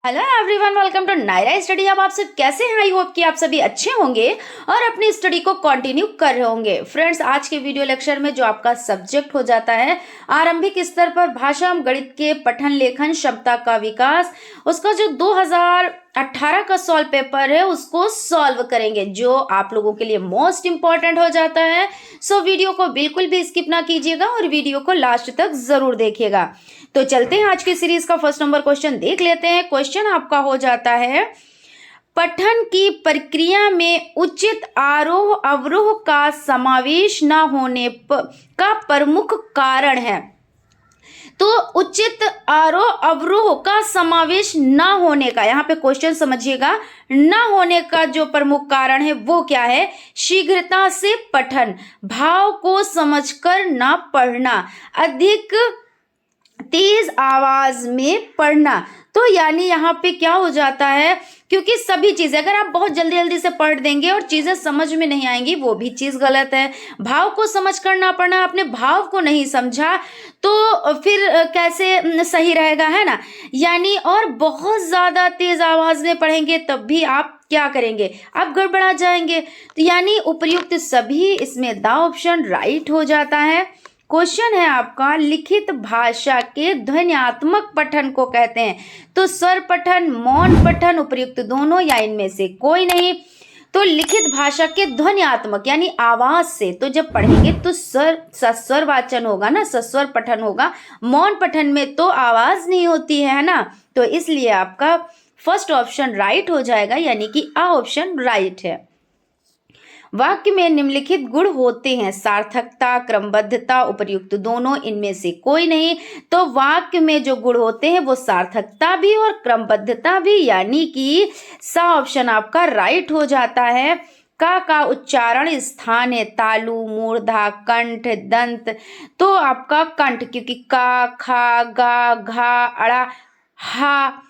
Hello everyone, welcome to Naira study. अब आप सब कैसे हैं? आई होप कि आप सभी अच्छे होंगे और अपनी स्टडी को कंटिन्यू कर रहे होंगे। फ्रेंड्स, आज के वीडियो लेक्चर में जो आपका सब्जेक्ट हो जाता है आरंभिक स्तर पर भाषा गणित के पठन लेखन क्षमता का विकास, उसका जो 2018 का सॉल्व पेपर है उसको सॉल्व करेंगे, जो आप लोगों के लिए मोस्ट इंपॉर्टेंट हो जाता है। सो वीडियो को बिल्कुल भी स्किप ना कीजिएगा और वीडियो को लास्ट तक जरूर देखिएगा। तो चलते हैं आज की सीरीज का फर्स्ट नंबर क्वेश्चन देख लेते हैं। क्वेश्चन आपका हो जाता है, पठन की प्रक्रिया में उचित आरोह अवरोह का समावेश न होने का प्रमुख कारण है। तो उचित आरोह अवरोह का समावेश न होने का, यहाँ पे क्वेश्चन समझिएगा, न होने का जो प्रमुख कारण है वो क्या है? शीघ्रता से पठन, भाव को समझकर न पढ़ना, अधिक तेज आवाज में पढ़ना। तो यानी यहाँ पे क्या हो जाता है, क्योंकि सभी चीजें अगर आप बहुत जल्दी जल्दी से पढ़ देंगे और चीजें समझ में नहीं आएंगी, वो भी चीज गलत है। भाव को समझ कर ना पढ़ना, आपने भाव को नहीं समझा तो फिर कैसे सही रहेगा, है ना। यानी और बहुत ज्यादा तेज आवाज में पढ़ेंगे तब भी आप क्या करेंगे, आप गड़बड़ा जाएंगे। तो यानी उपर्युक्त सभी, इसमें द ऑप्शन राइट हो जाता है। क्वेश्चन है आपका, लिखित भाषा के ध्वन्यात्मक पठन को कहते हैं। तो स्वर पठन, मौन पठन, उपर्युक्त दोनों या इनमें से कोई नहीं। तो लिखित भाषा के ध्वन्यात्मक यानी आवाज से, तो जब पढ़ेंगे तो सस्वर वाचन होगा ना, सस्वर पठन होगा। मौन पठन में तो आवाज नहीं होती है ना। तो इसलिए आपका फर्स्ट ऑप्शन राइट हो जाएगा, यानी कि आ ऑप्शन राइट है। वाक्य में निम्नलिखित गुण होते हैं, सार्थकता, क्रमबद्धता, उपर्युक्त दोनों, इनमें से कोई नहीं। तो वाक्य में जो गुण होते हैं वो सार्थकता भी और क्रमबद्धता भी, यानी कि सा ऑप्शन आपका राइट हो जाता है। का उच्चारण स्थान है तालु, मूर्धा, कंठ, दंत। तो आपका कंठ, क्योंकि का, खा, गा, घा, अड़ा, हा,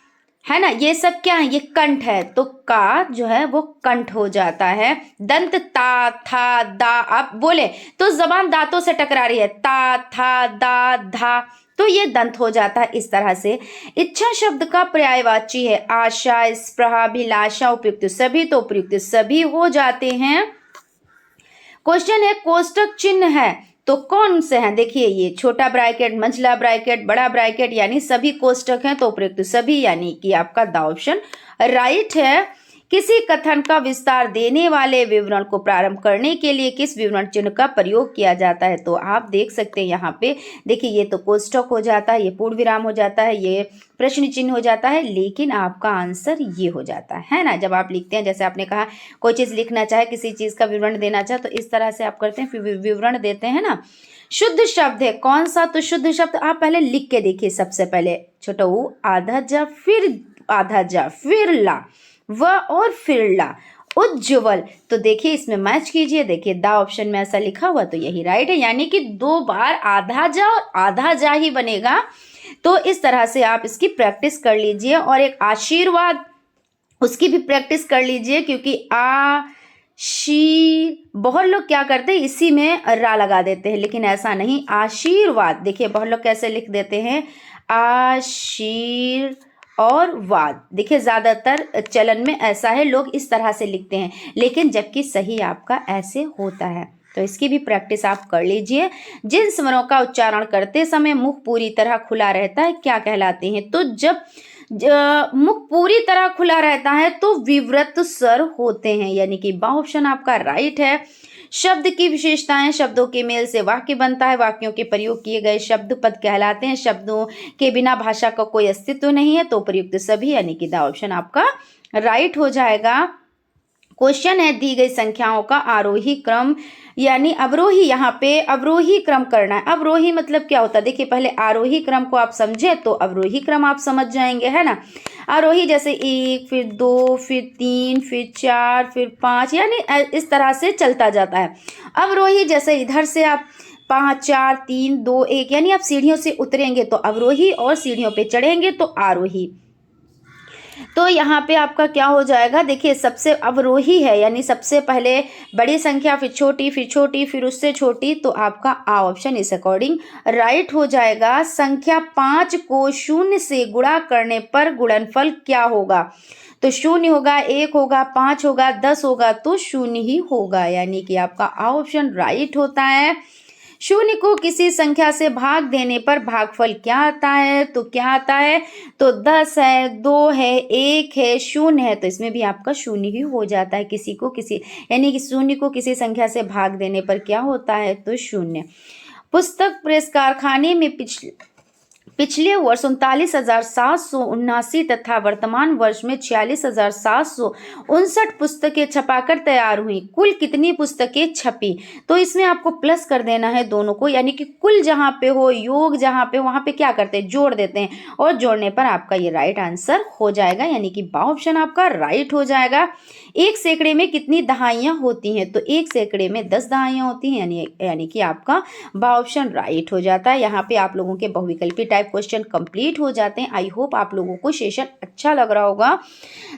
है ना, ये सब क्या है, ये कंठ है। तो का जो है वो कंठ हो जाता है। दंत, ता, था, दा। आप बोले तो जबान दांतों से टकरा रही है, ता, था, दा, धा, तो ये दंत हो जाता है इस तरह से। इच्छा शब्द का पर्यायवाची है आशा, स्पृहा, अभिलाषा, उपयुक्त सभी। तो उपयुक्त सभी हो जाते हैं। क्वेश्चन है, कोष्टक चिन्ह है तो कौन से हैं? देखिए, ये छोटा ब्रैकेट, मंझला ब्रैकेट, बड़ा ब्रैकेट, यानी सभी कोष्टक हैं। तो उपयुक्त सभी, यानी कि आपका द ऑप्शन राइट है। किसी कथन का विस्तार देने वाले विवरण को प्रारंभ करने के लिए किस विवरण चिन्ह का प्रयोग किया जाता है? तो आप देख सकते हैं यहाँ पे, देखिए ये तो कोष्टक हो जाता है, ये पूर्ण विराम हो जाता है, ये प्रश्न चिन्ह हो जाता है, लेकिन आपका आंसर ये हो जाता है ना। जब आप लिखते हैं, जैसे आपने कहा कोई चीज लिखना चाहे, किसी चीज का विवरण देना चाहे, तो इस तरह से आप करते हैं, फिर विवरण देते हैं ना। शुद्ध शब्द है कौन सा? तो शुद्ध शब्द आप पहले लिख के देखिए। सबसे पहले छोटा ऊ, आधा जा, फिर आधा जा, फिर ला, व और फिर ला, उज्ज्वल। तो देखिए इसमें मैच कीजिए, देखिए द ऑप्शन में ऐसा लिखा हुआ, तो यही राइट है, यानी कि 2 बार आधा जा और आधा जा ही बनेगा। तो इस तरह से आप इसकी प्रैक्टिस कर लीजिए। और एक आशीर्वाद, उसकी भी प्रैक्टिस कर लीजिए, क्योंकि बहुत लोग क्या करते हैं, इसी में रा लगा देते हैं, लेकिन ऐसा नहीं। आशीर्वाद, देखिए बहुत लोग कैसे लिख देते हैं, आशीर और वाद। देखिए ज्यादातर चलन में ऐसा है, लोग इस तरह से लिखते हैं, लेकिन जबकि सही आपका ऐसे होता है। तो इसकी भी प्रैक्टिस आप कर लीजिए। जिन स्वरों का उच्चारण करते समय मुख पूरी तरह खुला रहता है क्या कहलाते हैं? तो जब मुख पूरी तरह खुला रहता है तो विवृत स्वर होते हैं, यानी कि बा ऑप्शन आपका राइट है। शब्द की विशेषताएं, शब्दों के मेल से वाक्य बनता है, वाक्यों के प्रयोग किए गए शब्द पद कहलाते हैं, शब्दों के बिना भाषा का कोई अस्तित्व नहीं है। तो प्रयुक्त सभी, यानी कि द ऑप्शन आपका राइट हो जाएगा। क्वेश्चन है, दी गई संख्याओं का आरोही क्रम यानी अवरोही, यहाँ पे अवरोही क्रम करना है। अवरोही मतलब क्या होता है? देखिए पहले आरोही क्रम को आप समझे तो अवरोही क्रम आप समझ जाएंगे, है ना। आरोही जैसे 1, फिर 2, फिर 3, फिर 4, फिर 5, यानी इस तरह से चलता जाता है। अवरोही जैसे इधर से आप 5, 4, 3, 2, 1, यानी आप सीढ़ियों से उतरेंगे तो अवरोही और सीढ़ियों पे चढ़ेंगे तो आरोही। तो यहाँ पे आपका क्या हो जाएगा, देखिए सबसे अवरोही है यानी सबसे पहले बड़ी संख्या, फिर छोटी, फिर छोटी, फिर उससे छोटी, तो आपका आ ऑप्शन इस अकॉर्डिंग राइट हो जाएगा। संख्या 5 को 0 से गुणा करने पर गुणनफल क्या होगा, तो 0 होगा, 1 होगा, 5 होगा, 10 होगा, तो 0 ही होगा, यानी कि आपका आ ऑप्शन राइट होता है। 0 को किसी संख्या से भाग देने पर भागफल क्या आता है, तो क्या आता है, तो 10 है, 2 है, 1 है, 0 है, तो इसमें भी आपका 0 ही हो जाता है। किसी को किसी यानी कि 0 को किसी संख्या से भाग देने पर क्या होता है, तो 0। पुस्तक प्रेस कारखाने में पिछले वर्ष 39,779 तथा वर्तमान वर्ष में 46,759 पुस्तकें छपाकर तैयार हुई। कुल कितनी पुस्तकें छपी, तो इसमें आपको प्लस कर देना है दोनों को, यानी कि कुल जहाँ पे हो, योग जहाँ पे, वहाँ पे क्या करते हैं, जोड़ देते हैं, और जोड़ने पर आपका ये राइट आंसर हो जाएगा, यानी कि बा ऑप्शन आपका राइट हो जाएगा। 1 सैकड़े में कितनी दहाइयाँ होती हैं, तो 1 सैकड़े में 10 दहाइयाँ होती हैं, यानी कि आपका बा ऑप्शन राइट हो जाता है। यहाँ पे आप लोगों के बहुविकल्पी टाइप क्वेश्चन कंप्लीट हो जाते हैं। आई होप आप लोगों को सेशन अच्छा लग रहा होगा।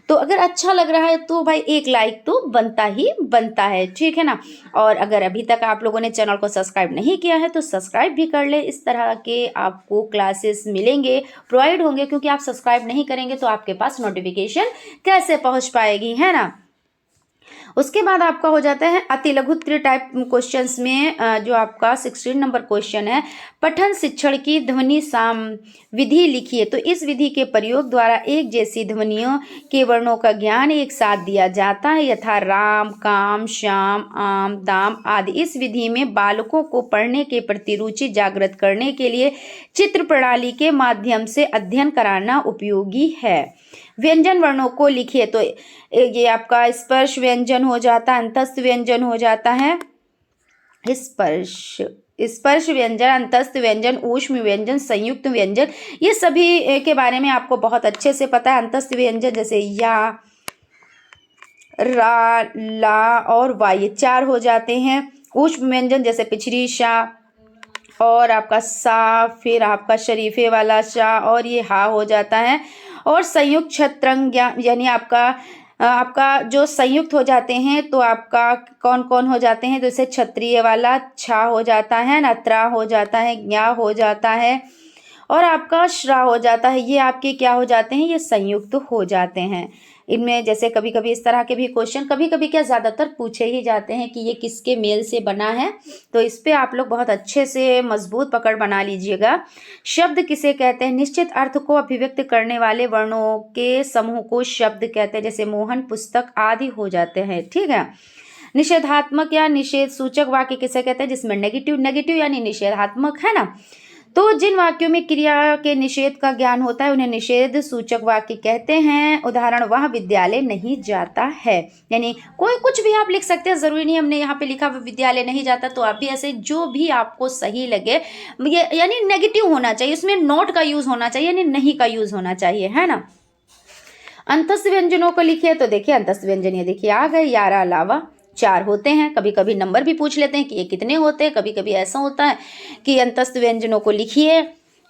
तो अगर अच्छा लग रहा है तो भाई एक लाइक तो बनता ही बनता है, ठीक है ना। और अगर अभी तक आप लोगों ने चैनल को सब्सक्राइब नहीं किया है तो सब्सक्राइब भी कर ले। इस तरह के आपको क्लासेस मिलेंगे, प्रोवाइड होंगे, क्योंकि आप सब्सक्राइब नहीं करेंगे तो आपके पास नोटिफिकेशन कैसे पहुंच पाएगी, है ना। उसके बाद आपका हो जाता है अति लघु टाइप क्वेश्चंस में जो आपका 16 नंबर क्वेश्चन है, पठन शिक्षण की ध्वनि साम विधि लिखिए। तो इस विधि के प्रयोग द्वारा एक जैसी ध्वनियों के वर्णों का ज्ञान एक साथ दिया जाता है, यथा राम, काम, श्याम, आम, दाम आदि। इस विधि में बालकों को पढ़ने के प्रति रुचि जागृत करने के लिए चित्र प्रणाली के माध्यम से अध्ययन कराना उपयोगी है। व्यंजन वर्णों को लिखिए। तो ये आपका स्पर्श व्यंजन हो जाता है, अंतस्थ व्यंजन हो जाता है, स्पर्श व्यंजन, अंतस्थ व्यंजन, ऊष्म व्यंजन, संयुक्त व्यंजन, ये सभी के बारे में आपको बहुत अच्छे से पता है। अंतस्थ व्यंजन जैसे या, रा, ला और वा, ये 4 हो जाते हैं। ऊष्म व्यंजन जैसे पिछरी शा और आपका सा, फिर आपका शरीफे वाला शा और ये हा हो जाता है। और संयुक्त छत्रंग यानी आपका जो संयुक्त हो जाते हैं तो आपका कौन कौन हो जाते हैं, तो जैसे क्षत्रिय वाला छा हो जाता है, नत्रा हो जाता है, ज्ञा हो जाता है और आपका श्रा हो जाता है। ये आपके क्या हो जाते हैं, ये संयुक्त हो जाते हैं। इनमें जैसे कभी कभी इस तरह के भी क्वेश्चन कभी कभी क्या ज़्यादातर पूछे ही जाते हैं कि ये किसके मेल से बना है, तो इस पे आप लोग बहुत अच्छे से मजबूत पकड़ बना लीजिएगा। शब्द किसे कहते हैं, निश्चित अर्थ को अभिव्यक्त करने वाले वर्णों के समूह को शब्द कहते हैं, जैसे मोहन, पुस्तक आदि हो जाते हैं, ठीक है। निषेधात्मक या निषेध सूचक वाक्य किसे कहते हैं, जिसमें नेगेटिव यानी निषेधात्मक है ना। तो जिन वाक्यों में क्रिया के निषेध का ज्ञान होता है उन्हें निषेध सूचक वाक्य कहते हैं। उदाहरण, वह विद्यालय नहीं जाता है, यानी कोई कुछ भी आप लिख सकते हैं, जरूरी नहीं हमने यहाँ पे लिखा विद्यालय नहीं जाता, तो आप भी ऐसे जो भी आपको सही लगे, यानी नेगेटिव होना चाहिए, उसमें नॉट का यूज होना चाहिए, यानी नहीं का यूज होना चाहिए, है ना। अंतस्थ व्यंजनों को लिखिए। तो देखिए अंतस्थ व्यंजन ये देखिए आ गए, 11 अलावा 4 होते हैं। कभी कभी नंबर भी पूछ लेते हैं कि ये कितने होते हैं, कभी कभी ऐसा होता है कि अंतस्थ व्यंजनों को लिखिए,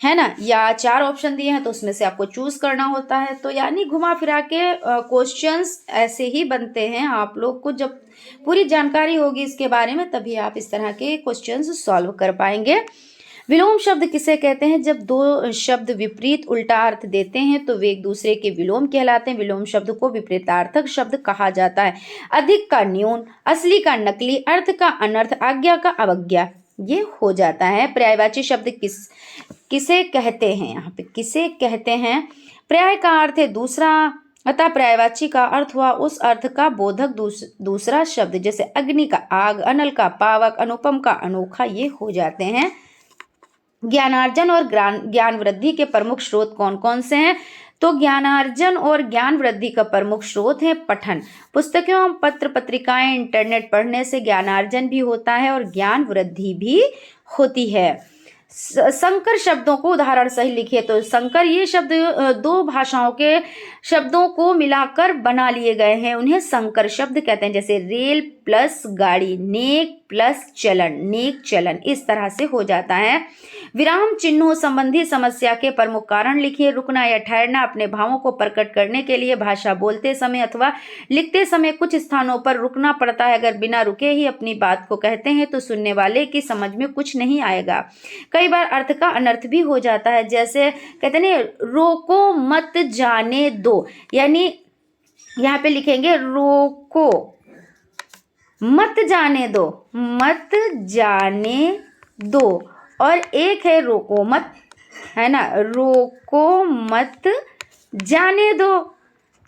है ना, या 4 ऑप्शन दिए हैं तो उसमें से आपको चूज करना होता है। तो यानी घुमा फिरा के क्वेश्चंस ऐसे ही बनते हैं। आप लोग को जब पूरी जानकारी होगी इसके बारे में तभी आप इस तरह के क्वेश्चंस सॉल्व कर पाएंगे। विलोम शब्द किसे कहते हैं, जब 2 शब्द विपरीत उल्टा अर्थ देते हैं तो वे एक दूसरे के विलोम कहलाते हैं। विलोम शब्द को विपरीतार्थक शब्द कहा जाता है। अधिक का न्यून, असली का नकली, अर्थ का अनर्थ, आज्ञा का अवज्ञा, ये हो जाता है। पर्यायवाची शब्द किसे कहते हैं, यहाँ पे किसे कहते हैं, पर्याय का अर्थ है दूसरा, अतः पर्यायवाची का अर्थ हुआ उस अर्थ का बोधक दूसरा शब्द, जैसे अग्नि का आग, अनल का पावक, अनुपम का अनोखा, ये हो जाते हैं। ज्ञानार्जन और ज्ञान वृद्धि के प्रमुख स्रोत कौन कौन से हैं, तो ज्ञानार्जन और ज्ञान वृद्धि का प्रमुख स्रोत है पठन। पुस्तकों, पत्र पत्रिकाएं, इंटरनेट पढ़ने से ज्ञानार्जन भी होता है और ज्ञान वृद्धि भी होती है। संकर शब्दों को उदाहरण सही लिखिए। तो संकर ये शब्द 2 भाषाओं के शब्दों को मिलाकर बना लिए गए हैं, उन्हें संकर शब्द कहते हैं, जैसे रेल, प्लस गाड़ी, नेक प्लस चलन, नेक चलन, इस तरह से हो जाता है। विराम चिन्हों संबंधी समस्या के प्रमुख कारण लिखिए। रुकना या ठहरना, अपने भावों को प्रकट करने के लिए भाषा बोलते समय अथवा लिखते समय कुछ स्थानों पर रुकना पड़ता है। अगर बिना रुके ही अपनी बात को कहते हैं तो सुनने वाले की समझ में कुछ नहीं आएगा। कई बार अर्थ का अनर्थ भी हो जाता है, जैसे कहते हैं रोको मत जाने दो, यानी यहाँ पे लिखेंगे रोको मत जाने दो, मत जाने दो, और एक है रोको मत, है ना, रोको मत जाने दो।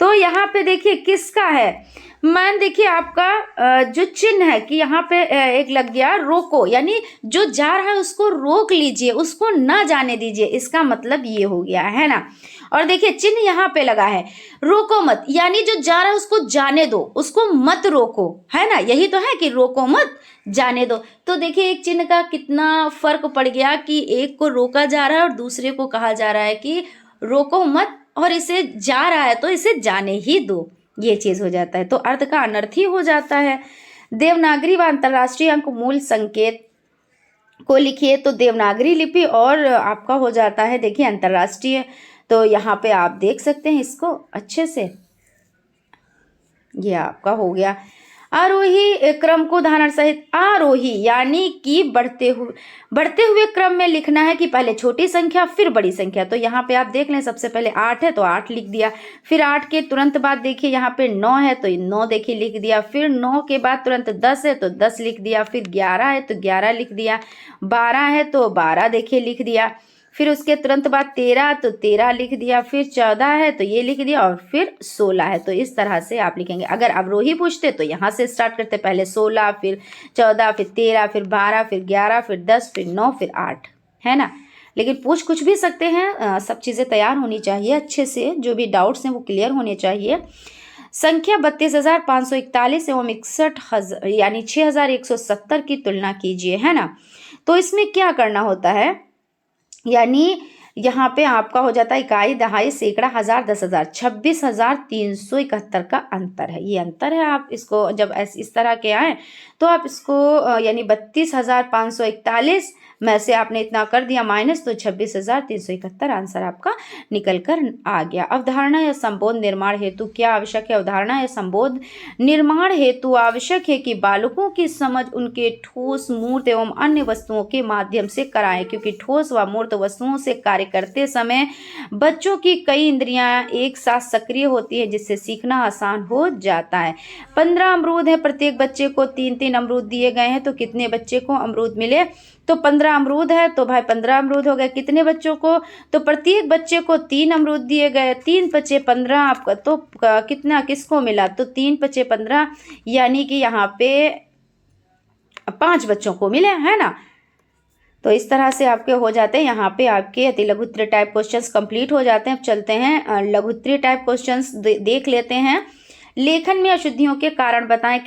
तो यहाँ पे देखिए किसका है, मान देखिए आपका जो चिन्ह है कि यहाँ पे एक लग गया रोको, यानी जो जा रहा है उसको रोक लीजिए, उसको ना जाने दीजिए, इसका मतलब ये हो गया, है ना। और देखिए चिन्ह यहाँ पे लगा है रोको मत, यानी जो जा रहा है उसको जाने दो, उसको मत रोको, है ना, यही तो है कि रोको मत जाने दो। तो देखिए एक चिन्ह का कितना फर्क पड़ गया कि एक को रोका जा रहा है और दूसरे को कहा जा रहा है कि रोको मत, और इसे जा रहा है तो इसे जाने ही दो, ये चीज हो जाता है, तो अर्थ का अनर्थ ही हो जाता है। देवनागरी व अंतरराष्ट्रीय अंक मूल संकेत को लिखिए। तो देवनागरी लिपि और आपका हो जाता है देखिए अंतरराष्ट्रीय, तो यहाँ पे आप देख सकते हैं इसको अच्छे से, ये आपका हो गया। आरोही क्रम को उदाहरण सहित, आरोही यानी कि बढ़ते हुए क्रम में लिखना है कि पहले छोटी संख्या फिर बड़ी संख्या। तो यहाँ पे आप देख लें, सबसे पहले 8 है तो 8 लिख दिया, फिर 8 के तुरंत बाद देखिए यहाँ पे 9 है तो 9 देखिए लिख दिया, फिर 9 के बाद तुरंत 10 है तो 10 लिख दिया, फिर 11 है तो 11 लिख दिया, 12 है तो 12 देखिए लिख दिया, फिर उसके तुरंत बाद 13 तो 13 लिख दिया, फिर 14 है तो ये लिख दिया, और फिर 16 है। तो इस तरह से आप लिखेंगे। अगर अवरोही पूछते तो यहाँ से स्टार्ट करते, पहले 16 फिर 14 फिर 13 फिर 12 फिर 11 फिर 10 फिर 9 फिर 8, है ना। लेकिन पूछ कुछ भी सकते हैं, सब चीज़ें तैयार होनी चाहिए अच्छे से, जो भी डाउट्स हैं वो क्लियर होने चाहिए। संख्या 32,541 एवं 61,000 यानी 6,170 की तुलना कीजिए, है ना। तो इसमें क्या करना होता है, यानी यहाँ पे आपका हो जाता है इकाई, दहाई, सैकड़ा, हजार, 10,000, 26,371 का अंतर है, ये अंतर है। आप इसको जब इस तरह के आए तो आप इसको यानी 32,541 में से आपने इतना कर दिया माइनस, तो 26,371 आंसर आपका निकल कर आ गया। अवधारणा या संबोध निर्माण हेतु क्या आवश्यक है। अवधारणा या संबोध निर्माण हेतु आवश्यक है कि बालकों की समझ उनके ठोस, मूर्त एवं अन्य वस्तुओं के माध्यम से कराएं, क्योंकि ठोस व मूर्त वस्तुओं से कार्य करते समय बच्चों की कई इंद्रियां एक साथ सक्रिय होती है, जिससे सीखना आसान हो जाता है। 15 अमरूद है, प्रत्येक बच्चे को 3-3 अमरूद दिए गए हैं, तो कितने बच्चे को अमरूद मिले। तो 15 अमरूद है तो भाई 15 अमरूद हो गए, कितने बच्चों को, तो प्रत्येक बच्चे को 3 अमरूद दिए गए, 3 × 5 = 15 आपका, तो कितना किसको मिला, तो 3 × 5 = 15, यानी कि यहाँ पे 5 बच्चों को मिले, है ना। तो इस तरह से आपके हो जाते हैं, यहाँ पे आपके अति लघुत्तरीय टाइप क्वेश्चंस कंप्लीट हो जाते हैं। अब चलते हैं लघुत्तरीय टाइप क्वेश्चंस देख लेते हैं। लेखन में अशुद्धियों के कारण बताएं,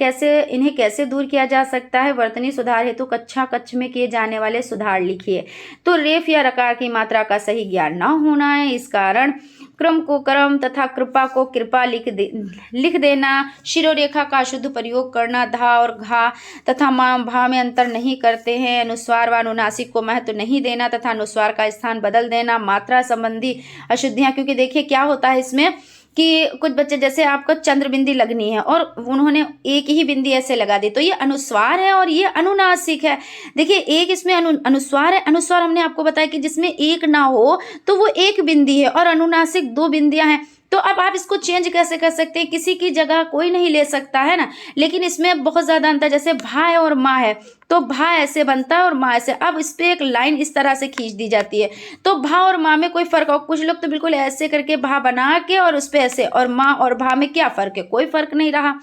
इन्हें कैसे दूर किया जा सकता है। वर्तनी सुधार हेतु कक्ष में किए जाने वाले सुधार लिखिए। तो रेफ या रकार की मात्रा का सही ज्ञान न होना है, इस कारण क्रम को क्रम तथा कृपा को कृपा लिख देना। शिरोरेखा का अशुद्ध प्रयोग करना, धा और घा तथा भा में अंतर नहीं करते हैं। अनुस्वार व अनुनासिक को महत्व नहीं देना तथा अनुस्वार का स्थान बदल देना। मात्रा संबंधी अशुद्धियां, क्योंकि देखिए क्या होता है इसमें कि कुछ बच्चे, जैसे आपको चंद्र बिंदी लगनी है और उन्होंने एक ही बिंदी ऐसे लगा दी, तो ये अनुस्वार है और ये अनुनासिक है। देखिए एक इसमें अनुस्वार है, अनुस्वार हमने आपको बताया कि जिसमें एक ना हो तो वो एक बिंदी है, और अनुनासिक 2 बिंदियां हैं। तो अब आप इसको चेंज कैसे कर सकते हैं, किसी की जगह कोई नहीं ले सकता है ना। लेकिन इसमें बहुत ज़्यादा अंतर, जैसे भा है और माँ है, तो भा ऐसे बनता है और माँ ऐसे। अब इस पर एक लाइन इस तरह से खींच दी जाती है, तो भा और माँ में कोई फर्क हो। कुछ लोग तो बिल्कुल ऐसे करके भा बना के और उस पर ऐसे, और माँ और भा में क्या फ़र्क है, कोई फ़र्क नहीं रहा।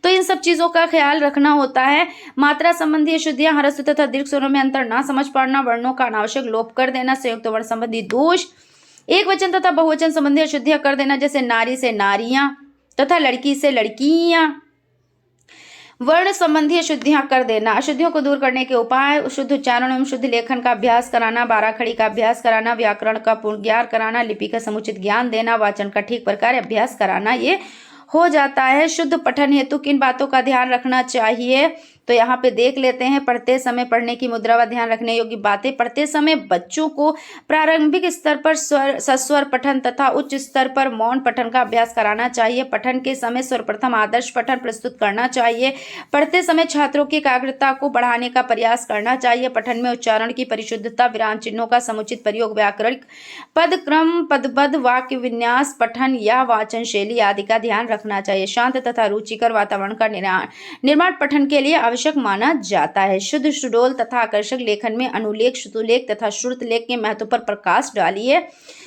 तो इन सब चीज़ों का ख्याल रखना होता है। मात्रा संबंधी अशुद्धियाँ, ह्रस्व तथा दीर्घ स्वरों में अंतर ना समझ पाना, वर्णों का अनावश्यक लोप कर देना, संयुक्त वर्ण संबंधी दोष, एक वचन तथा बहुवचन संबंधी अशुद्धियां कर देना, जैसे नारी से नारियां तथा लड़की से लड़कियां। वर्ण संबंधी अशुद्धियां कर देना। अशुद्धियों को दूर करने के उपाय, शुद्ध उच्चारण एवं शुद्ध लेखन का अभ्यास कराना, 12 खड़ी का अभ्यास कराना, व्याकरण का पूर्ण ज्ञान कराना, लिपि का समुचित ज्ञान देना, वाचन का ठीक प्रकार अभ्यास कराना, ये हो जाता है। शुद्ध पठन हेतु किन बातों का ध्यान रखना चाहिए, तो यहाँ पे देख लेते हैं। पढ़ते समय पढ़ने की मुद्रा व ध्यान रखने योग्य बातें। पढ़ते समय बच्चों को प्रारंभिक स्तर पर सस्वर पठन तथा उच्च स्तर पर मौन पठन का अभ्यास कराना चाहिए। पठन के समय सर्वप्रथम आदर्श पठन प्रस्तुत करना चाहिए। पढ़ते समय छात्रों की एकाग्रता को बढ़ाने का प्रयास करना चाहिए। पठन में उच्चारण की परिशुद्धता, विराम चिन्हों का समुचित प्रयोग, व्याकरणिक पद क्रम, पदबद्ध वाक्य विन्यास, पठन या वाचन शैली आदि का ध्यान रखना चाहिए। शांत तथा रुचिकर वातावरण का निर्माण पठन के लिए आवश्यक माना जाता है। शुद्ध, सुडौल तथा आकर्षक लेखन में अनुलेख, श्रुतलेख तथा श्रुतलेख के महत्व पर प्रकाश डालिए।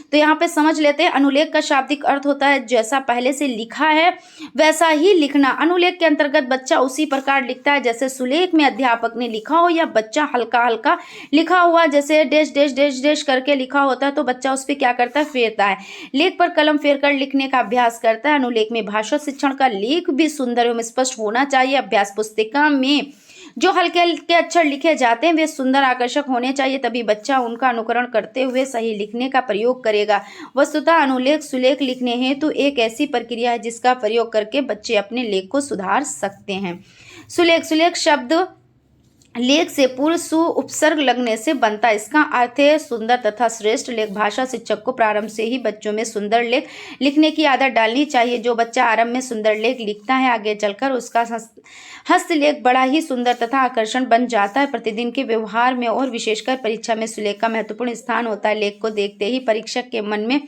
तो यहाँ पे समझ लेते हैं। अनुलेख का शाब्दिक अर्थ होता है जैसा पहले से लिखा है वैसा ही लिखना। अनुलेख के अंतर्गत बच्चा उसी प्रकार लिखता है जैसे सुलेख में अध्यापक ने लिखा हो, या बच्चा हल्का हल्का लिखा हुआ जैसे डैश डैश डैश डैश करके लिखा होता है तो बच्चा उस पर क्या करता है, फेरता है। लेख पर कलम फेर कर लिखने का अभ्यास करता है। अनुलेख में भाषा शिक्षण का लेख भी सुंदर एवं स्पष्ट होना चाहिए। अभ्यास पुस्तिका में जो हल्के हल्के अक्षर लिखे जाते हैं वे सुंदर, आकर्षक होने चाहिए, तभी बच्चा उनका अनुकरण करते हुए सही लिखने का प्रयोग करेगा। वस्तुतः अनुलेख सुलेख लिखने हेतु एक ऐसी प्रक्रिया है जिसका प्रयोग करके बच्चे अपने लेख को सुधार सकते हैं। सुलेख, सुलेख शब्द लेख से पूर्व सु उपसर्ग लगने से बनता है। इसका अर्थ है सुंदर तथा श्रेष्ठ लेख। भाषा शिक्षक को प्रारंभ से ही बच्चों में सुंदर लेख लिखने की आदत डालनी चाहिए। जो बच्चा आरंभ में सुंदर लेख लिखता है आगे चलकर उसका हस्तलेख बड़ा ही सुंदर तथा आकर्षण बन जाता है। प्रतिदिन के व्यवहार में और विशेषकर परीक्षा में सुलेख का महत्वपूर्ण स्थान होता है। लेख को देखते ही परीक्षक के मन में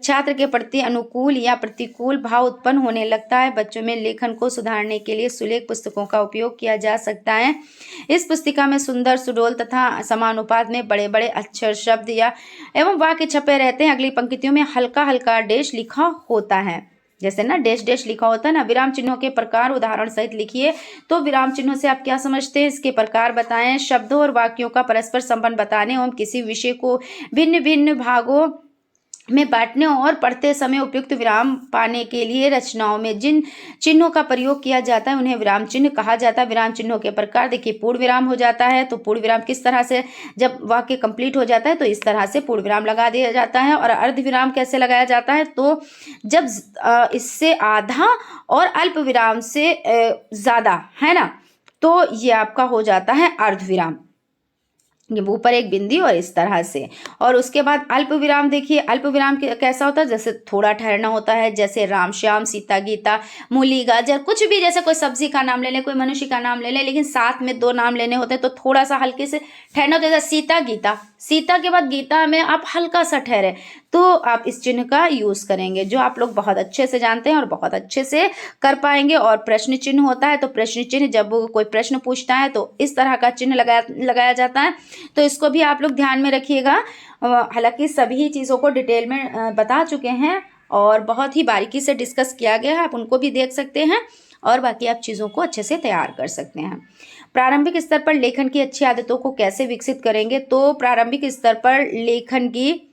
छात्र के प्रति अनुकूल या प्रतिकूल भाव उत्पन्न होने लगता है। बच्चों में लेखन को सुधारने के लिए सुलेख पुस्तकों का उपयोग किया जा सकता है। इस पुस्तिका में सुंदर, सुडौल तथा समानुपात में बड़े बड़े अक्षर, शब्द या एवं वाक्य छपे रहते हैं। अगली पंक्तियों में हल्का हल्का डैश लिखा होता है, जैसे ना डैश डैश लिखा होता है ना। विराम चिन्हों के प्रकार उदाहरण सहित लिखिए। तो विराम चिन्हों से आप क्या समझते हैं, इसके प्रकार बताएं। शब्दों और वाक्यों का परस्पर संबंध बताने एवं किसी विषय को भिन्न भिन्न भागों में बांटने और पढ़ते समय उपयुक्त विराम पाने के लिए रचनाओं में जिन चिन्हों का प्रयोग किया जाता है उन्हें विराम चिन्ह कहा जाता है। विराम चिन्हों के प्रकार देखिए, पूर्ण विराम हो जाता है तो पूर्ण विराम किस तरह से, जब वाक्य कंप्लीट हो जाता है तो इस तरह से पूर्ण विराम लगा दिया जाता है। और अर्ध विराम कैसे लगाया जाता है, तो जब इससे आधा और अल्प विराम से ज़्यादा है ना, तो ये आपका हो जाता है अर्ध विराम। ये ऊपर एक बिंदी और इस तरह से। और उसके बाद अल्प विराम देखिए, अल्प विराम कैसा होता है, जैसे थोड़ा ठहरना होता है, जैसे राम श्याम, सीता गीता, मूली गाजर, कुछ भी, जैसे कोई सब्जी का नाम ले लें, कोई मनुष्य का नाम ले लें, लेकिन साथ में दो नाम लेने होते हैं तो थोड़ा सा हल्के से ठहरना होता है। जैसे सीता गीता, सीता के बाद गीता में आप हल्का सा ठहरे तो आप इस चिन्ह का यूज करेंगे, जो आप लोग बहुत अच्छे से जानते हैं और बहुत अच्छे से कर पाएंगे। और प्रश्न चिन्ह होता है, तो प्रश्न चिन्ह जब कोई प्रश्न पूछता है तो इस तरह का चिन्ह लगाया जाता है, तो इसको भी आप लोग ध्यान में रखिएगा। हालांकि सभी चीज़ों को डिटेल में बता चुके हैं और बहुत ही बारीकी से डिस्कस किया गया है, आप उनको भी देख सकते हैं और बाकी आप चीज़ों को अच्छे से तैयार कर सकते हैं। प्रारंभिक स्तर पर लेखन की अच्छी आदतों को कैसे विकसित करेंगे, तो प्रारंभिक स्तर पर लेखन की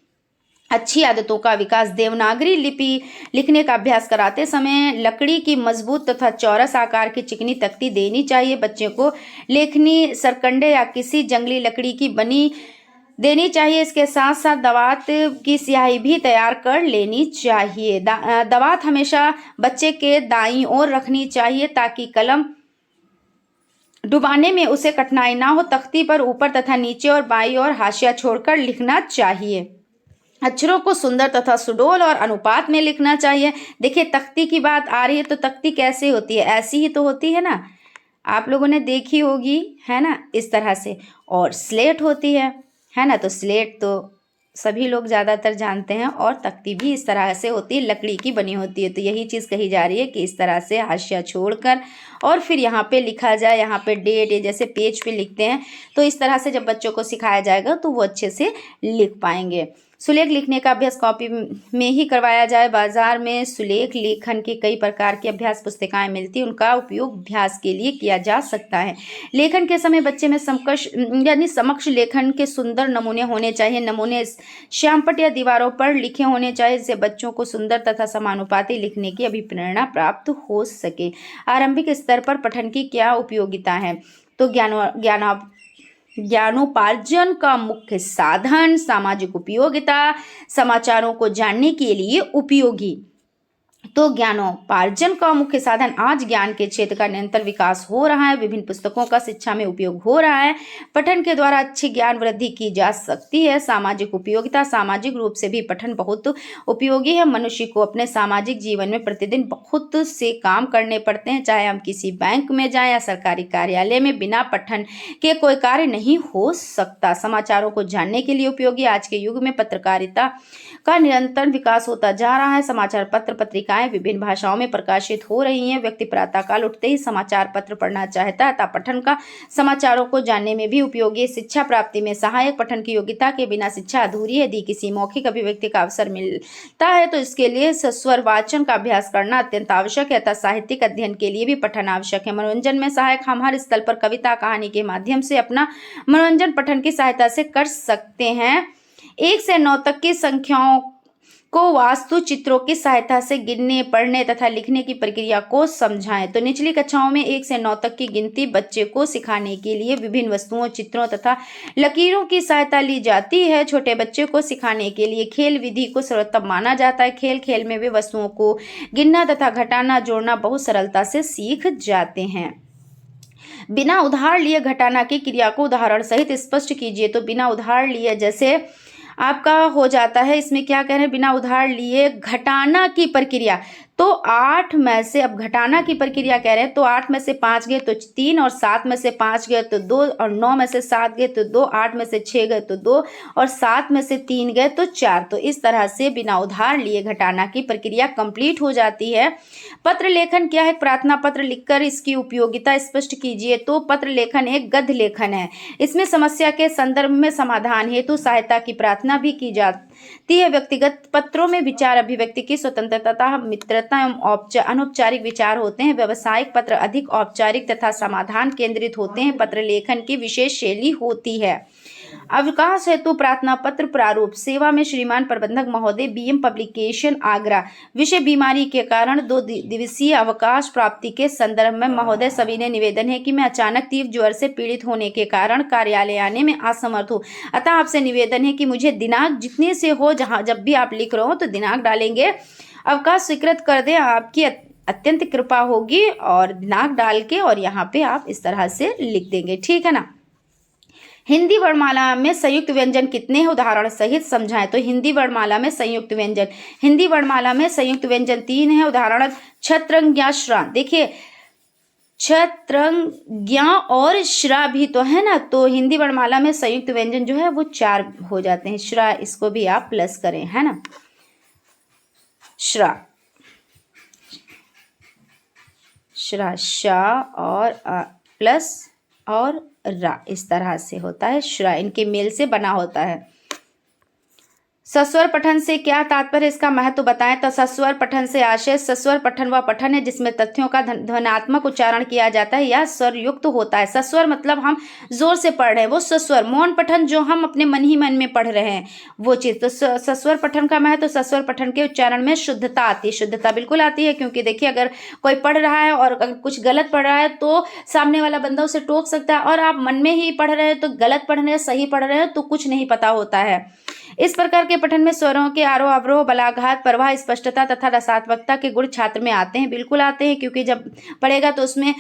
अच्छी आदतों का विकास देवनागरी लिपि लिखने का अभ्यास कराते समय लकड़ी की मजबूत तथा चौरस आकार की चिकनी तख्ती देनी चाहिए। बच्चे को लेखनी सरकंडे या किसी जंगली लकड़ी की बनी देनी चाहिए। इसके साथ साथ दवात की स्याही भी तैयार कर लेनी चाहिए। दवात हमेशा बच्चे के दाईं ओर रखनी चाहिए ताकि कलम डुबाने में उसे कठिनाई ना हो। तख्ती पर ऊपर तथा नीचे और बाईं ओर हाशिया छोड़कर लिखना चाहिए। अक्षरों को सुंदर तथा सुडौल और अनुपात में लिखना चाहिए। देखिए, तख्ती की बात आ रही है तो तख्ती कैसे होती है, ऐसी ही तो होती है ना, आप लोगों ने देखी होगी, है ना, इस तरह से। और स्लेट होती है ना, तो स्लेट तो सभी लोग ज़्यादातर जानते हैं। और तख्ती भी इस तरह से होती है, लकड़ी की बनी होती है। तो यही चीज़ कही जा रही है कि इस तरह से हाशिया छोड़कर और फिर यहाँ पे लिखा जाए, यहाँ पे डेट, ये जैसे पेज पे लिखते हैं, तो इस तरह से जब बच्चों को सिखाया जाएगा तो वो अच्छे से लिख पाएंगे। सुलेख लिखने का अभ्यास कॉपी में ही करवाया जाए। बाजार में सुलेख लेखन की कई प्रकार की अभ्यास पुस्तिकाएं मिलती हैं, उनका उपयोग अभ्यास के लिए किया जा सकता है। लेखन के समय बच्चे में समक्ष लेखन के सुंदर नमूने होने चाहिए। नमूने श्यामपट्ट या दीवारों पर लिखे होने चाहिए, जिससे बच्चों को सुंदर तथा समानुपाती लिखने की अभिप्रेरणा प्राप्त हो सके। आरंभिक स्तर पर पठन की क्या उपयोगिता है, तो ज्ञानोपार्जन का मुख्य साधन, सामाजिक उपयोगिता, समाचारों को जानने के लिए उपयोगी, तो ज्ञानोपार्जन का मुख्य साधन आज ज्ञान के क्षेत्र का निरंतर विकास हो रहा है। विभिन्न पुस्तकों का शिक्षा में उपयोग हो रहा है। पठन के द्वारा अच्छी ज्ञान वृद्धि की जा सकती है। सामाजिक उपयोगिता, सामाजिक रूप से भी पठन बहुत उपयोगी है। मनुष्य को अपने सामाजिक जीवन में प्रतिदिन बहुत से काम करने पड़ते हैं, चाहे हम किसी बैंक में जाएं या सरकारी कार्यालय में। बिना पठन के कोई कार्य नहीं हो सकता। समाचारों को जानने के लिए उपयोगी। आज के युग में पत्रकारिता का निरंतर विकास होता जा रहा है। समाचार पत्र पत्रिकाएं विभिन्न भाषाओं में प्रकाशित हो रही हैं। व्यक्ति प्रातःकाल उठते ही समाचार पत्र पढ़ना चाहता है। पठन का समाचारों को जानने में भी उपयोगी। शिक्षा प्राप्ति में सहायक। पठन की योग्यता के बिना शिक्षा अधूरी है। यदि किसी मौखिक अभिव्यक्ति का अवसर मिलता है तो इसके लिए सस्वर वाचन का अभ्यास करना अत्यंत आवश्यक है तथा साहित्यिक अध्ययन के लिए भी पठन आवश्यक है। मनोरंजन में सहायक। हम हर स्तर पर कविता कहानी के माध्यम से अपना मनोरंजन पठन की सहायता से कर सकते हैं। 1 से 9 तक की संख्याओं को वास्तु चित्रों की सहायता से गिनने, पढ़ने तथा लिखने की प्रक्रिया को समझाएं। तो निचली कक्षाओं में 1 से 9 तक की गिनती बच्चे को सिखाने के लिए विभिन्न वस्तुओं, चित्रों तथा लकीरों की सहायता ली जाती है। छोटे बच्चे को सिखाने के लिए खेल विधि को सर्वोत्तम माना जाता है। खेल खेल में वे वस्तुओं को गिनना तथा घटाना, जोड़ना बहुत सरलता से सीख जाते हैं। बिना उधार लिए घटाना की क्रिया को उदाहरण सहित स्पष्ट कीजिए। तो बिना उधार लिए जैसे आपका हो जाता है, इसमें क्या कह रहे हैं, बिना उधार लिए घटाना की प्रक्रिया। तो 8 में से, अब घटाना की प्रक्रिया कह रहे हैं, तो 8 में से 5 गए तो 3, और 7 में से 5 गए तो 2, और 9 में से 7 गए तो 2, 8 में से 6 गए तो 2, और 7 में से 3 गए तो 4। तो इस तरह से बिना उधार लिए घटाना की प्रक्रिया कंप्लीट हो जाती है। पत्र लेखन क्या है? प्रार्थना पत्र लिखकर इसकी उपयोगिता स्पष्ट कीजिए। तो पत्र लेखन एक गद्य लेखन है। इसमें समस्या के संदर्भ में समाधान हेतु सहायता की प्रार्थना भी की जाती है। व्यक्तिगत पत्रों में विचार अभिव्यक्ति की स्वतंत्रता, मित्रता एवं अनौपचारिक विचार होते हैं। व्यावसायिक पत्र अधिक औपचारिक तथा समाधान केंद्रित होते हैं। पत्र लेखन की विशेष शैली होती है। अवकाश हेतु प्रार्थना पत्र प्रारूप। सेवा में श्रीमान प्रबंधक महोदय, बीएम पब्लिकेशन आगरा। विषय बीमारी के कारण 2 दिवसीय अवकाश प्राप्ति के संदर्भ में महोदय सविनय निवेदन है कि मैं अचानक तीव्र ज्वर से पीड़ित होने के कारण कार्यालय आने में असमर्थ हूँ। अतः आपसे निवेदन है कि मुझे दिनांक जितने से हो, जहाँ जब भी आप लिख रहे हो तो दिनांक डालेंगे, अवकाश स्वीकृत कर दें, आपकी अत्यंत कृपा होगी। और दिनांक डाल के और यहाँ पे आप इस तरह से लिख देंगे, ठीक है ना। हिंदी वर्णमाला में संयुक्त व्यंजन कितने हैं? उदाहरण सहित समझाएं। तो हिंदी वर्णमाला में संयुक्त व्यंजन, हिंदी वर्णमाला में संयुक्त व्यंजन 3 है। उदाहरण छत्रज्ञा श्रा। देखिए छत्रज्ञा और श्रा भी तो है ना, तो हिंदी वर्णमाला में संयुक्त व्यंजन जो है वो 4 हो जाते हैं। श्रा, इसको भी आप प्लस करें, है ना। श्रा, श्रा, शा और प्लस और रा, इस तरह से होता है श्रा। इनके मेल से बना होता है। सस्वर पठन से क्या तात्पर्य, इसका महत्व बताएं। तो सस्वर पठन से आशय, सस्वर पठन वह पठन है जिसमें तथ्यों का ध्वन्यात्मक उच्चारण किया जाता है या स्वर युक्त होता है। सस्वर मतलब हम जोर से पढ़ रहे हैं, वो सस्वर। मौन पठन जो हम अपने मन ही मन में पढ़ रहे हैं वो चीज़। तो सस्वर पठन का महत्व, सस्वर पठन के उच्चारण में शुद्धता आती है। शुद्धता बिल्कुल आती है, क्योंकि देखिए अगर कोई पढ़ रहा है और अगर कुछ गलत पढ़ रहा है तो सामने वाला बंदा उसे टोक सकता है, और आप मन में ही पढ़ रहे हैं तो गलत पढ़ रहे हैं, सही पढ़ रहे हैं तो कुछ नहीं पता होता है। इस प्रकार के पठन में स्वरों के आरोह अवरोह, बलाघात, प्रवाह, स्पष्टता तथा रसात्मकता के गुण छात्र में आते हैं। बिल्कुल आते हैं, क्योंकि जब पढ़ेगा तो उसमें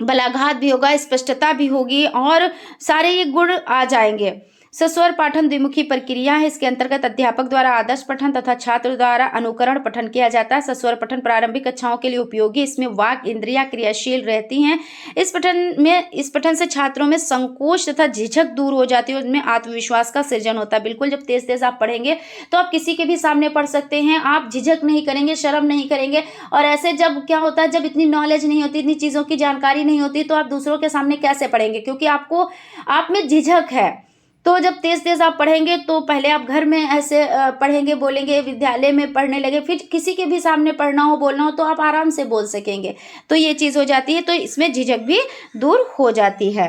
बलाघात भी होगा, स्पष्टता भी होगी और सारे ये गुण आ जाएंगे। सस्वर पाठन द्विमुखी प्रक्रिया है। इसके अंतर्गत अध्यापक द्वारा आदर्श पठन तथा छात्र द्वारा अनुकरण पठन किया जाता है। सस्वर पठन प्रारंभिक कक्षाओं के लिए उपयोगी। इसमें वाक इंद्रियां क्रियाशील रहती हैं। इस पठन से छात्रों में संकोच तथा झिझक दूर हो जाती है, उनमें आत्मविश्वास का सृजन होता है। बिल्कुल, जब तेज तेज आप पढ़ेंगे तो आप किसी के भी सामने पढ़ सकते हैं, आप झिझक नहीं करेंगे, शर्म नहीं करेंगे। और ऐसे जब क्या होता है, जब इतनी नॉलेज नहीं होती, इतनी चीज़ों की जानकारी नहीं होती, तो आप दूसरों के सामने कैसे पढ़ेंगे, क्योंकि आपको आप में झिझक है। तो जब तेज तेज आप पढ़ेंगे तो पहले आप घर में ऐसे पढ़ेंगे, बोलेंगे, विद्यालय में पढ़ने लगे, फिर किसी के भी सामने पढ़ना हो, बोलना हो तो आप आराम से बोल सकेंगे। तो ये चीज़ हो जाती है, तो इसमें झिझक भी दूर हो जाती है।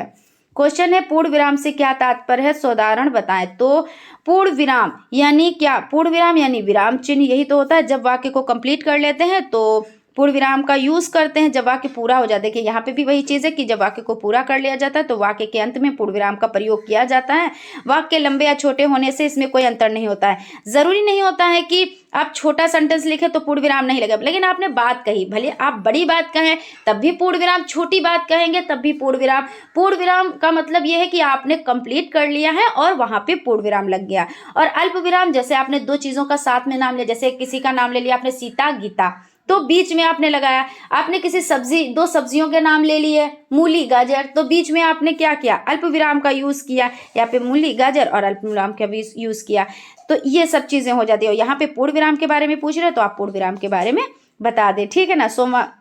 क्वेश्चन है, पूर्ण विराम से क्या तात्पर्य है? उदाहरण बताएं। तो पूर्ण विराम यानी क्या? पूर्ण विराम यानी विराम चिन्ह, यही तो होता है। जब वाक्य को कंप्लीट कर लेते हैं तो पूर्ण विराम का यूज करते हैं जब वाक्य पूरा हो जाता है। देखिए यहाँ पे भी वही चीज है कि जब वाक्य को पूरा कर लिया जाता है तो वाक्य के अंत में पूर्ण विराम का प्रयोग किया जाता है। वाक्य लंबे या छोटे होने से इसमें कोई अंतर नहीं होता है। जरूरी नहीं होता है कि आप छोटा सेंटेंस लिखे तो पूर्ण विराम नहीं लगेगा, लेकिन आपने बात कही, भले आप बड़ी बात कहें तब भी पूर्ण विराम, छोटी बात कहेंगे तब भी पूर्ण विराम। पूर्ण विराम का मतलब यह है कि आपने कंप्लीट कर लिया है और वहां पे पूर्ण विराम लग गया। और अल्प विराम, जैसे आपने दो चीजों का साथ में नाम लिया, जैसे किसी का नाम ले लिया आपने सीता गीता, तो बीच में आपने लगाया। आपने किसी सब्जी, दो सब्जियों के नाम ले लिए मूली गाजर, तो बीच में आपने क्या किया, अल्प विराम का यूज किया। यहाँ पे मूली गाजर और अल्प विराम का भी यूज किया। तो ये सब चीजें हो जाती है। यहाँ पे पूर्ण विराम के बारे में पूछ रहे तो आप पूर्ण विराम के बारे में बता दें, ठीक है ना। सोमवार,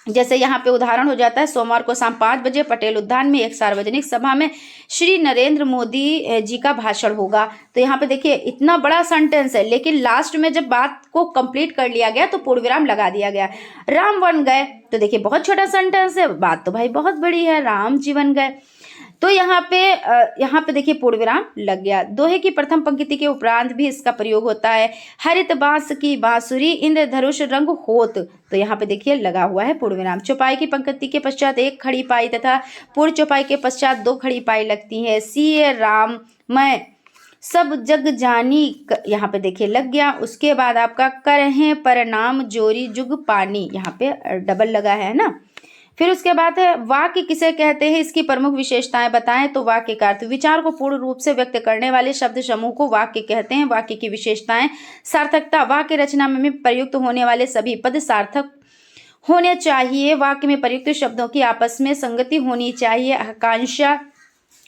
जैसे यहाँ पे उदाहरण हो जाता है, सोमवार को शाम 5 बजे पटेल उद्यान में एक सार्वजनिक सभा में श्री नरेंद्र मोदी जी का भाषण होगा। तो यहाँ पे देखिए इतना बड़ा सेंटेंस है, लेकिन लास्ट में जब बात को कंप्लीट कर लिया गया तो पूर्ण विराम लगा दिया गया। राम वन गए, तो देखिए बहुत छोटा सेंटेंस है, बात तो भाई बहुत बड़ी है, राम जी वन गए। तो यहाँ पे देखिए पूर्ण विराम लग गया। दोहे की प्रथम पंक्ति के उपरांत भी इसका प्रयोग होता है। हरित बांस की बांसुरी इंद्रधनुष रंग होत, तो यहाँ पे देखिए लगा हुआ है पूर्ण विराम। चौपाई की पंक्ति के पश्चात एक खड़ी पाई तथा पूर्ण चौपाई के पश्चात दो खड़ी पाई लगती है। सिय राम मैं सब जग जानी, यहाँ पे देखिए लग गया। उसके बाद आपका करहे परनाम जोरी जुग पानी, यहाँ पे डबल लगा है ना। फिर उसके बाद है वाक्य किसे कहते हैं, इसकी प्रमुख विशेषताएं बताएं। तो वाक्य का अर्थ, विचार को पूर्ण रूप से व्यक्त करने वाले शब्द समूह को वाक्य कहते हैं। वाक्य की विशेषताएं, सार्थकता, वाक्य रचना में प्रयुक्त होने वाले सभी पद सार्थक होने चाहिए। वाक्य में प्रयुक्त शब्दों की आपस में संगति होनी चाहिए।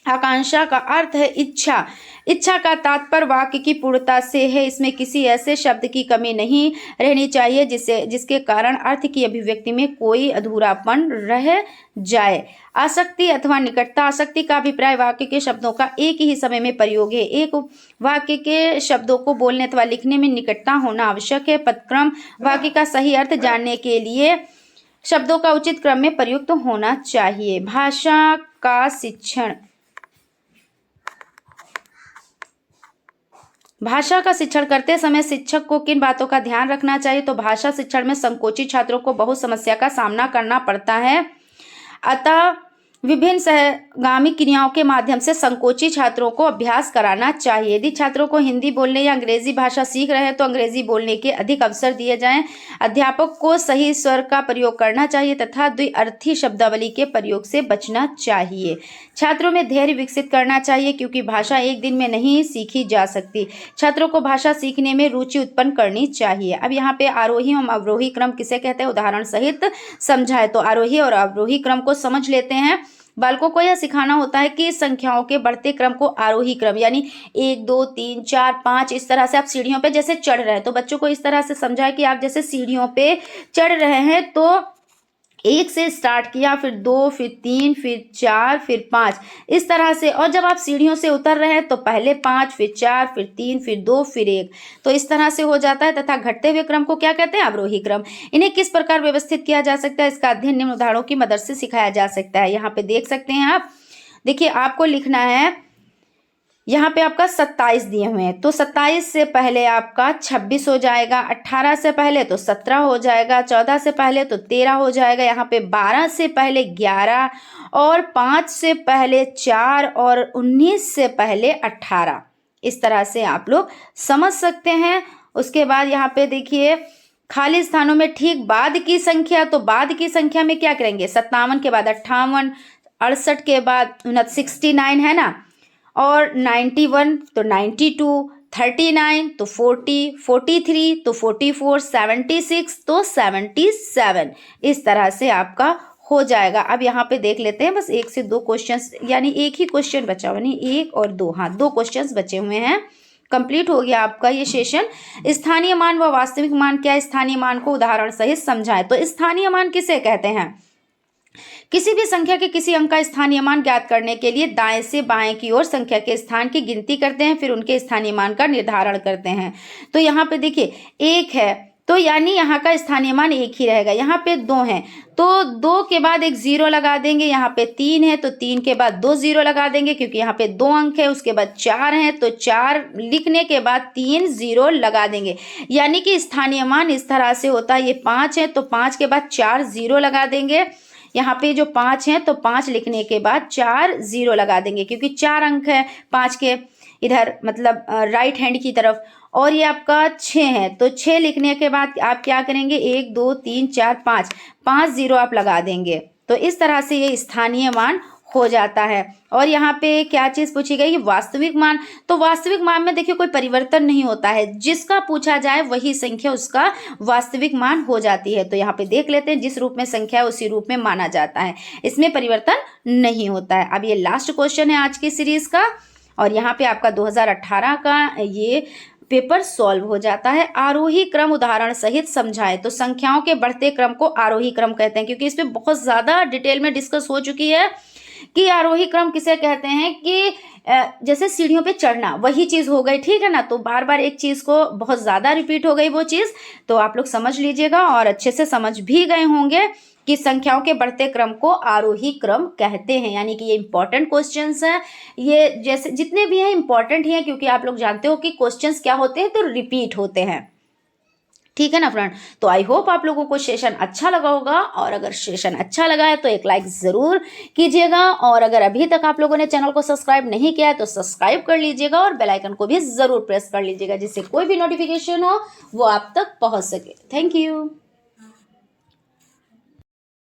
आकांक्षा का अर्थ है इच्छा। इच्छा का तात्पर्य वाक्य की पूर्णता से है। इसमें किसी ऐसे शब्द की कमी नहीं रहनी चाहिए जिसके कारण अर्थ की अभिव्यक्ति में कोई अधूरापन रह जाए। आसक्ति अथवा निकटता, आसक्ति का अभिप्राय वाक्य के शब्दों का एक ही समय में प्रयोग है। एक वाक्य के शब्दों को बोलने अथवा लिखने में निकटता होना आवश्यक है। पदक्रम, वाक्य का सही अर्थ जानने के लिए शब्दों का उचित क्रम में प्रयुक्त होना चाहिए। भाषा का शिक्षण, भाषा का शिक्षण करते समय शिक्षक को किन बातों का ध्यान रखना चाहिए। तो भाषा शिक्षण में संकोची छात्रों को बहुत समस्या का सामना करना पड़ता है। अतः विभिन्न सहगामी क्रियाओं के माध्यम से संकोची छात्रों को अभ्यास कराना चाहिए। यदि छात्रों को हिंदी बोलने या अंग्रेजी भाषा सीख रहे हैं तो अंग्रेजी बोलने के अधिक अवसर दिए जाएं। अध्यापक को सही स्वर का प्रयोग करना चाहिए तथा द्विअर्थी शब्दावली के प्रयोग से बचना चाहिए। छात्रों में धैर्य विकसित करना चाहिए क्योंकि भाषा एक दिन में नहीं सीखी जा सकती। छात्रों को भाषा सीखने में रुचि उत्पन्न करनी चाहिए। अब यहाँ पे आरोही एवं अवरोही क्रम किसे कहते हैं, उदाहरण सहित समझाए। तो आरोही और अवरोही क्रम को समझ लेते हैं। बालकों को यह सिखाना होता है कि संख्याओं के बढ़ते क्रम को आरोही क्रम, यानी 1 2 3 4 5 इस तरह से आप सीढ़ियों पे जैसे चढ़ रहे हैं, तो बच्चों को इस तरह से समझाए कि आप जैसे सीढ़ियों पे चढ़ रहे हैं, तो 1 से स्टार्ट किया, फिर 2, फिर 3, फिर 4, फिर 5 इस तरह से। और जब आप सीढ़ियों से उतर रहे हैं तो पहले 5, फिर 4, फिर 3, फिर 2, फिर 1, तो इस तरह से हो जाता है। तथा घटते हुए क्रम को क्या कहते हैं, अवरोही क्रम। इन्हें किस प्रकार व्यवस्थित किया जा सकता है, इसका अध्ययन निम्न उदाहरणों की मदद से सिखाया जा सकता है। यहाँ पे देख सकते हैं आप, देखिए आपको लिखना है, यहाँ पे आपका 27 दिए हुए हैं, तो 27 से पहले आपका 26 हो जाएगा, 18 से पहले तो 17 हो जाएगा, 14 से पहले तो 13 हो जाएगा, यहाँ पे 12 से पहले 11 और 5 से पहले 4 और 19 से पहले 18। इस तरह से आप लोग समझ सकते हैं। उसके बाद यहाँ पे देखिए खाली स्थानों में ठीक बाद की संख्या, तो बाद की संख्या में क्या करेंगे, 57 के बाद 58, 68 के बाद 69 है ना, और 91 तो 92, 39 तो 40, 43 तो 44, 76 तो 77। इस तरह से आपका हो जाएगा। अब यहाँ पे देख लेते हैं, बस 1 से 2 क्वेश्चंस, यानी एक ही क्वेश्चन बचा हुआ, नहीं 1 और 2, हाँ 2 क्वेश्चंस बचे हुए हैं। कंप्लीट हो गया आपका ये सेशन। स्थानीय मान व वास्तविक मान क्या है, स्थानीय मान को उदाहरण सहित समझाएं। तो स्थानीय मान किसे कहते हैं, किसी भी संख्या के किसी अंक का स्थानीय मान ज्ञात करने के लिए दाएं से बाएं की ओर संख्या के स्थान की गिनती करते हैं, फिर उनके स्थानीय मान का निर्धारण करते हैं। तो यहाँ पे देखिए 1 है तो यानी यहाँ का स्थानीय मान एक ही रहेगा। यहाँ पे 2 हैं तो 2 के बाद एक 0 लगा देंगे। यहाँ पे 3 है तो 3 के बाद 2 0 लगा देंगे, क्योंकि यहाँ पे 2 अंक है। उसके बाद 4 है तो 4 लिखने के बाद 3 0 लगा देंगे। यानी कि स्थानीय मान इस तरह से होता है। ये 5 है तो 5 के बाद 4 0 लगा देंगे। यहाँ पे जो 5 है तो 5 लिखने के बाद 4 0 लगा देंगे, क्योंकि 4 अंक है 5 के इधर, मतलब राइट हैंड की तरफ। और ये आपका 6 है तो 6 लिखने के बाद आप क्या करेंगे, 1 2 3 4 5 0 आप लगा देंगे। तो इस तरह से ये स्थानीय मान हो जाता है। और यहाँ पे क्या चीज़ पूछी गई, वास्तविक मान। तो वास्तविक मान में देखिए कोई परिवर्तन नहीं होता है, जिसका पूछा जाए वही संख्या उसका वास्तविक मान हो जाती है। तो यहाँ पे देख लेते हैं, जिस रूप में संख्या है उसी रूप में माना जाता है, इसमें परिवर्तन नहीं होता है। अब ये लास्ट क्वेश्चन है आज की सीरीज का, और यहाँ पे आपका 2018 का ये पेपर सॉल्व हो जाता है। आरोही क्रम उदाहरण सहित समझाएं। तो संख्याओं के बढ़ते क्रम को आरोही क्रम कहते हैं, क्योंकि इस पे बहुत ज़्यादा डिटेल में डिस्कस हो चुकी है कि आरोही क्रम किसे कहते हैं, कि जैसे सीढ़ियों पे चढ़ना, वही चीज़ हो गई, ठीक है ना। तो बार बार एक चीज़ को बहुत ज़्यादा रिपीट हो गई वो चीज़, तो आप लोग समझ लीजिएगा और अच्छे से समझ भी गए होंगे कि संख्याओं के बढ़ते क्रम को आरोही क्रम कहते हैं। यानी कि ये इंपॉर्टेंट क्वेश्चंस हैं, ये जैसे जितने भी हैं इंपॉर्टेंट ही हैं, क्योंकि आप लोग जानते हो कि क्वेश्चंस क्या होते हैं, तो रिपीट होते हैं, ठीक है ना फ्रेंड। तो आई होप आप लोगों को सेशन अच्छा लगा होगा, और अगर सेशन अच्छा लगा है तो एक लाइक ज़रूर कीजिएगा, और अगर अभी तक आप लोगों ने चैनल को सब्सक्राइब नहीं किया है तो सब्सक्राइब कर लीजिएगा, और बेल आइकन को भी ज़रूर प्रेस कर लीजिएगा, जिससे कोई भी नोटिफिकेशन हो वो आप तक पहुंच सके। Thank you.